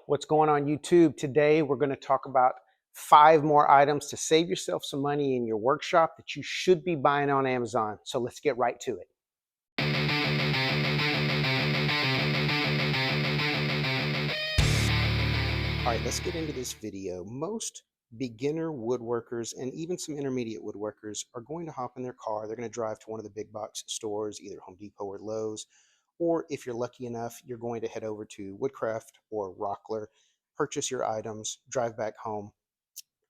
What's going on YouTube? Today we're going to talk about 5 more items to save yourself some money in your workshop that you should be buying on Amazon. So let's get right to it. All right, let's get into this video. Most beginner woodworkers and even some intermediate woodworkers are going to hop in their car. They're going to drive to one of the big box stores, either Home Depot or Lowe's, or if you're lucky enough, you're going to head over to Woodcraft or Rockler, purchase your items, drive back home,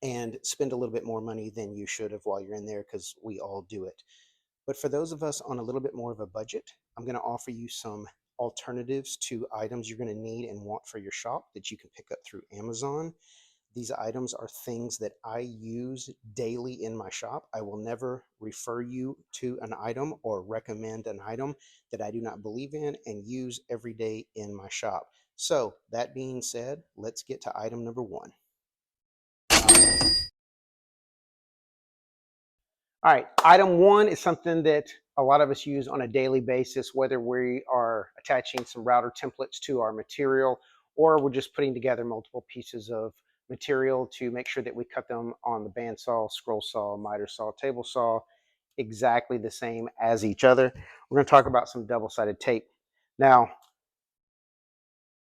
and spend a little bit more money than you should have while you're in there, because we all do it. But for those of us on a little bit more of a budget, I'm going to offer you some alternatives to items you're going to need and want for your shop that you can pick up through Amazon. These items are things that I use daily in my shop. I will never refer you to an item or recommend an item that I do not believe in and use every day in my shop. So that being said, let's get to item number 1. All right, item 1 is something that a lot of us use on a daily basis, whether we are attaching some router templates to our material or we're just putting together multiple pieces of material to make sure that we cut them on the bandsaw, scroll saw, miter saw, table saw, exactly the same as each other. We're going to talk about some double-sided tape. Now,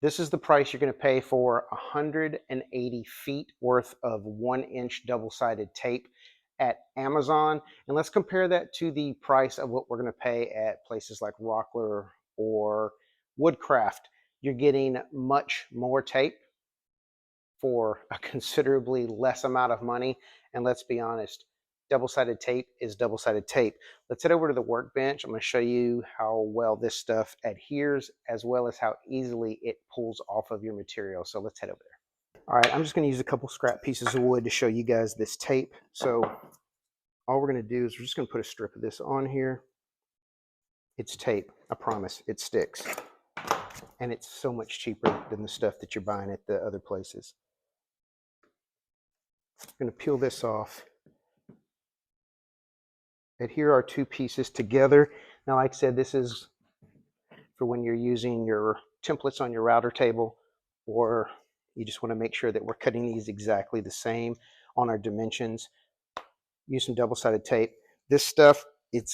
this is the price you're going to pay for 180 feet worth of 1-inch double-sided tape at Amazon. And let's compare that to the price of what we're going to pay at places like Rockler or Woodcraft. You're getting much more tape for a considerably less amount of money. And let's be honest, double-sided tape is double-sided tape. Let's head over to the workbench. I'm going to show you how well this stuff adheres, as well as how easily it pulls off of your material. So let's head over there. All right, I'm just going to use a couple scrap pieces of wood to show you guys this tape. So all we're going to do is we're just going to put a strip of this on here. It's tape. I promise it sticks. And it's so much cheaper than the stuff that you're buying at the other places. I'm going to peel this off. Adhere our 2 pieces together. Now, like I said, this is for when you're using your templates on your router table, or you just want to make sure that we're cutting these exactly the same on our dimensions. Use some double-sided tape. This stuff, it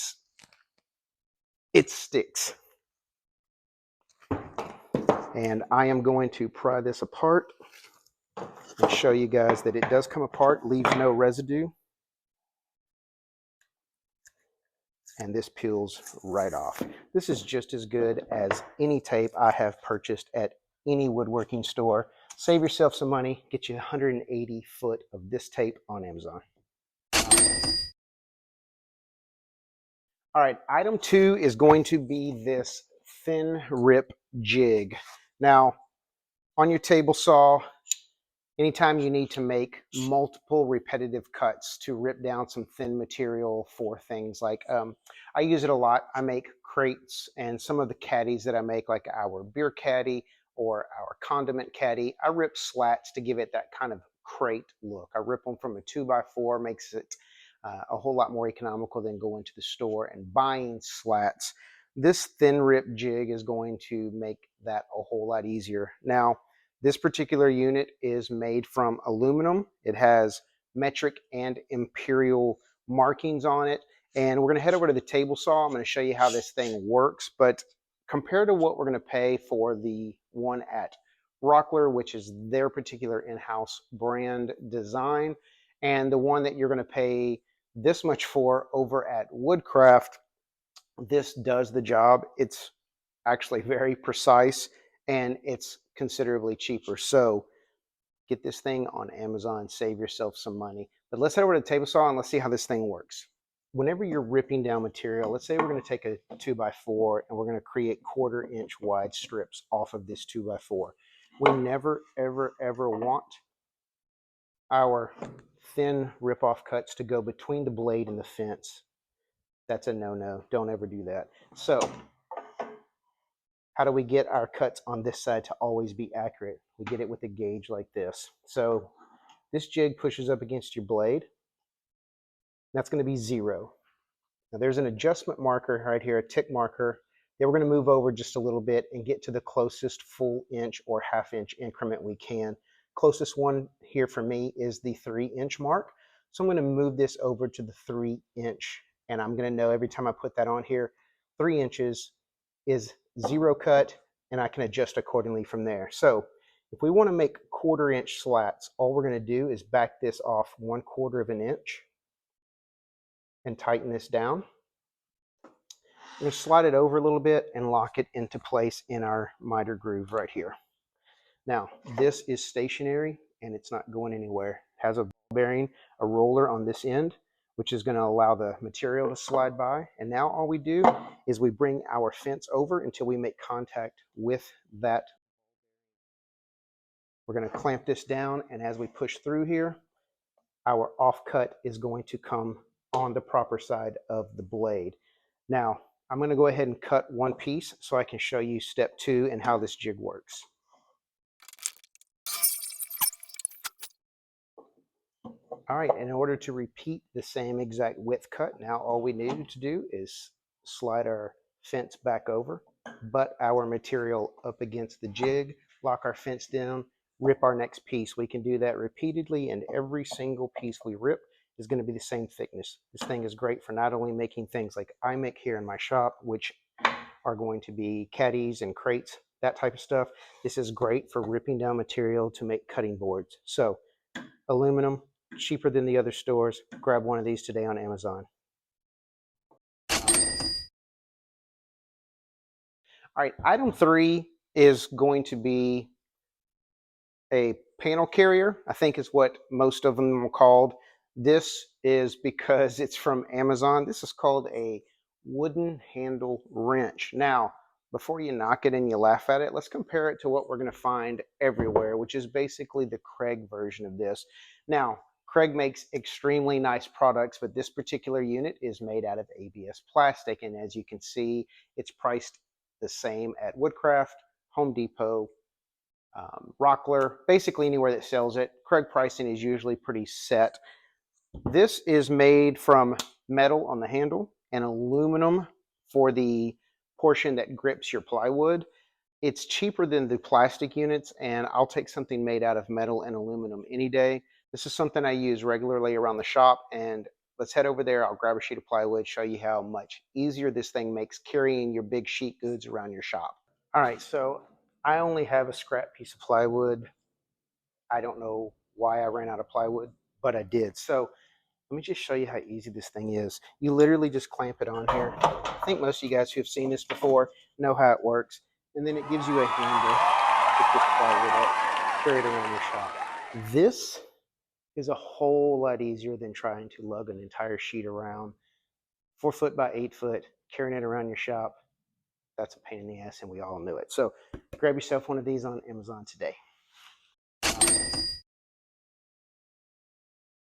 sticks. And I am going to pry this apart and show you guys that it does come apart, leaves no residue. And this peels right off. This is just as good as any tape I have purchased at any woodworking store. Save yourself some money. Get you 180 foot of this tape on Amazon. All right, item 2 is going to be this thin rip jig. Now, on your table saw, anytime you need to make multiple repetitive cuts to rip down some thin material for things like, I use it a lot. I make crates, and some of the caddies that I make, like our beer caddy or our condiment caddy, I rip slats to give it that kind of crate look. I rip them from a 2x4, makes it a whole lot more economical than going to the store and buying slats. This thin rip jig is going to make that a whole lot easier. Now, this particular unit is made from aluminum. It has metric and imperial markings on it. And we're going to head over to the table saw. I'm going to show you how this thing works. But compared to what we're going to pay for the one at Rockler, which is their particular in-house brand design, and the one that you're going to pay this much for over at Woodcraft, this does the job. It's actually very precise, and it's considerably cheaper. So get this thing on Amazon, save yourself some money. But let's head over to the table saw and let's see how this thing works. Whenever you're ripping down material, let's say we're going to take a 2x4 and we're going to create 1/4 inch wide strips off of this 2x4. We never, ever, ever want our thin rip-off cuts to go between the blade and the fence. That's a no-no. Don't ever do that. So how do we get our cuts on this side to always be accurate? We get it with a gauge like this. So this jig pushes up against your blade. That's going to be 0. Now there's an adjustment marker right here, a tick marker, Yeah, we're going to move over just a little bit and get to the closest full inch or half-inch increment we can. Closest one here for me is the 3-inch mark. So I'm going to move this over to the 3-inch, and I'm going to know every time I put that on here, 3 inches is 0 cut, and I can adjust accordingly from there. So if we want to make 1/4 inch slats, all we're going to do is back this off 1/4 of an inch and tighten this down. I'm going to slide it over a little bit and lock it into place in our miter groove right here. Now, this is stationary and it's not going anywhere. It has a ball bearing, a roller on this end, which is going to allow the material to slide by. And now all we do is we bring our fence over until we make contact with that. We're going to clamp this down, and as we push through here, our offcut is going to come on the proper side of the blade. Now, I'm going to go ahead and cut one piece so I can show you step 2 and how this jig works. All right, in order to repeat the same exact width cut, now all we need to do is slide our fence back over, butt our material up against the jig, lock our fence down, rip our next piece. We can do that repeatedly, and every single piece we rip is going to be the same thickness. This thing is great for not only making things like I make here in my shop, which are going to be caddies and crates, that type of stuff. This is great for ripping down material to make cutting boards. So aluminum, cheaper than the other stores. Grab one of these today on Amazon. All right, item 3 is going to be a panel carrier, I think is what most of them are called. This is because it's from Amazon. This is called a wooden handle wrench. Now, before you knock it and you laugh at it, let's compare it to what we're going to find everywhere, which is basically the Craig version of this. Now, Craig makes extremely nice products, but this particular unit is made out of ABS plastic, and as you can see, it's priced the same at Woodcraft, Home Depot, Rockler, basically anywhere that sells it. Craig pricing is usually pretty set. This is made from metal on the handle and aluminum for the portion that grips your plywood. It's cheaper than the plastic units, and I'll take something made out of metal and aluminum any day. This is something I use regularly around the shop, and let's head over there. I'll grab a sheet of plywood, show you how much easier this thing makes carrying your big sheet goods around your shop. All right, so I only have a scrap piece of plywood. I don't know why I ran out of plywood, but I did. So let me just show you how easy this thing is. You literally just clamp it on here. I think most of you guys who have seen this before know how it works. And then it gives you a handle to pick plywood up, carry it around your shop. This is a whole lot easier than trying to lug an entire sheet around 4 foot by 8 foot, carrying it around your shop. That's a pain in the ass, and we all knew it. So grab yourself one of these on Amazon today.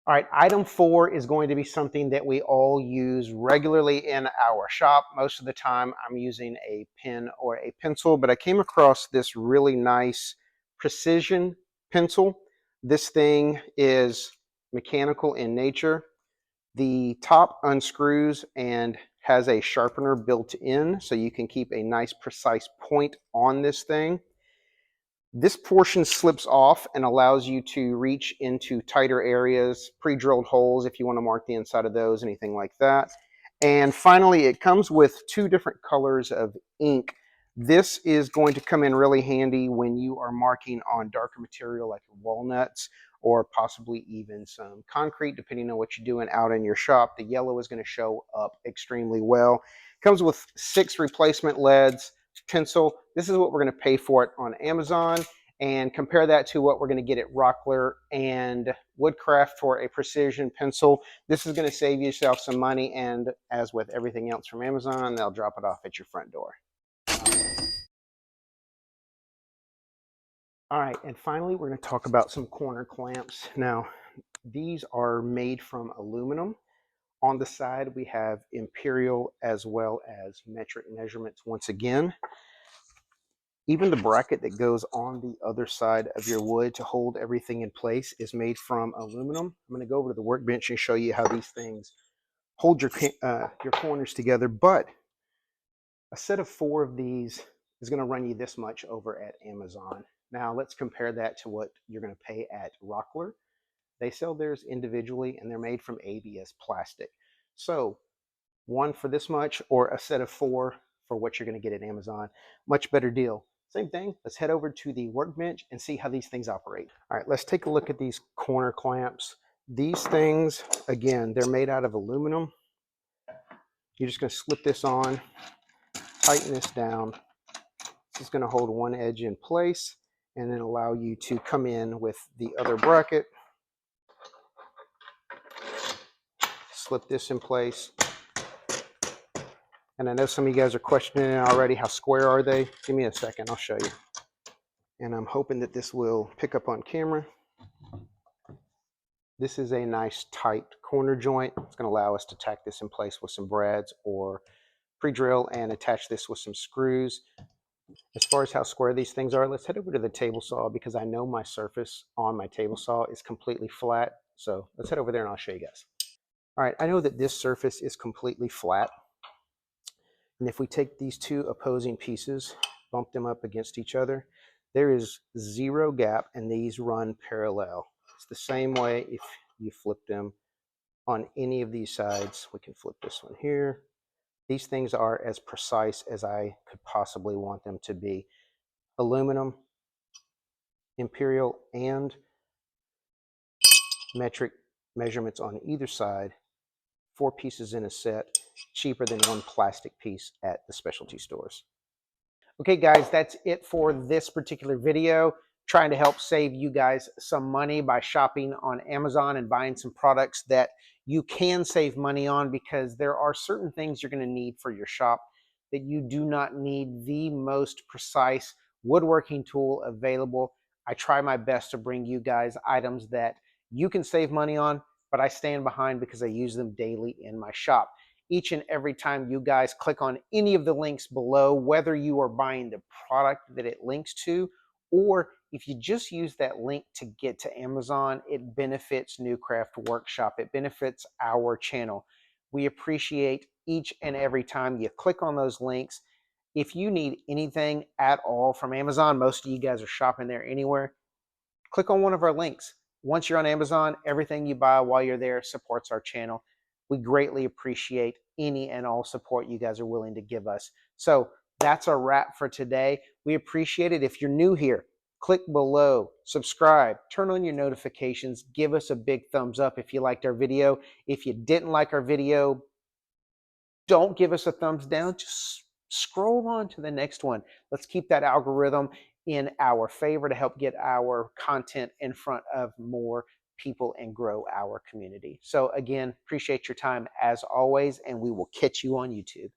All right, item 4 is going to be something that we all use regularly in our shop. Most of the time I'm using a pen or a pencil, but I came across this really nice precision pencil. This thing is mechanical in nature. The top unscrews and has a sharpener built in, so you can keep a nice precise point on this thing. This portion slips off and allows you to reach into tighter areas, pre-drilled holes if you want to mark the inside of those, anything like that. And finally, it comes with 2 different colors of ink. This is going to come in really handy when you are marking on darker material like walnuts or possibly even some concrete, depending on what you're doing out in your shop. The yellow is going to show up extremely well. Comes with 6 replacement leads, pencil. This is what we're going to pay for it on Amazon, and compare that to what we're going to get at Rockler and Woodcraft for a precision pencil. This is going to save yourself some money, and as with everything else from Amazon, they'll drop it off at your front door. All right, and finally, we're going to talk about some corner clamps. Now, these are made from aluminum. On the side, we have imperial as well as metric measurements once again. Even the bracket that goes on the other side of your wood to hold everything in place is made from aluminum. I'm going to go over to the workbench and show you how these things hold your corners together. But A set of 4 of these is going to run you this much over at Amazon. Now let's compare that to what you're going to pay at Rockler. They sell theirs individually and they're made from ABS plastic. So one for this much or a set of 4 for what you're going to get at Amazon. Much better deal. Same thing. Let's head over to the workbench and see how these things operate. All right, let's take a look at these corner clamps. These things, again, they're made out of aluminum. You're just going to slip this on, tighten this down. This is going to hold one edge in place and then allow you to come in with the other bracket. Slip this in place. And I know some of you guys are questioning already, how square are they? Give me a second, I'll show you. And I'm hoping that this will pick up on camera. This is a nice tight corner joint. It's going to allow us to tack this in place with some brads or pre-drill and attach this with some screws. As far as how square these things are, let's head over to the table saw because I know my surface on my table saw is completely flat. So let's head over there and I'll show you guys. All right, I know that this surface is completely flat. And if we take these two opposing pieces, bump them up against each other, there is 0 gap and these run parallel. It's the same way if you flip them on any of these sides. We can flip this one here. These things are as precise as I could possibly want them to be. Aluminum, imperial, and metric measurements on either side. 4 pieces in a set, cheaper than 1 plastic piece at the specialty stores. Okay guys, that's it for this particular video. Trying to help save you guys some money by shopping on Amazon and buying some products that you can save money on, because there are certain things you're going to need for your shop that you do not need the most precise woodworking tool available. I try my best to bring you guys items that you can save money on, but I stand behind because I use them daily in my shop. Each and every time you guys click on any of the links below, whether you are buying the product that it links to, or if you just use that link to get to Amazon, it benefits Newcraft Workshop. It benefits our channel. We appreciate each and every time you click on those links. If you need anything at all from Amazon, most of you guys are shopping there anywhere, click on one of our links. Once you're on Amazon, everything you buy while you're there supports our channel. We greatly appreciate any and all support you guys are willing to give us. So that's a wrap for today. We appreciate it. If you're new here, click below, subscribe, turn on your notifications, give us a big thumbs up if you liked our video. If you didn't like our video, don't give us a thumbs down. Just scroll on to the next one. Let's keep that algorithm in our favor to help get our content in front of more people and grow our community. So again, appreciate your time as always, and we will catch you on YouTube.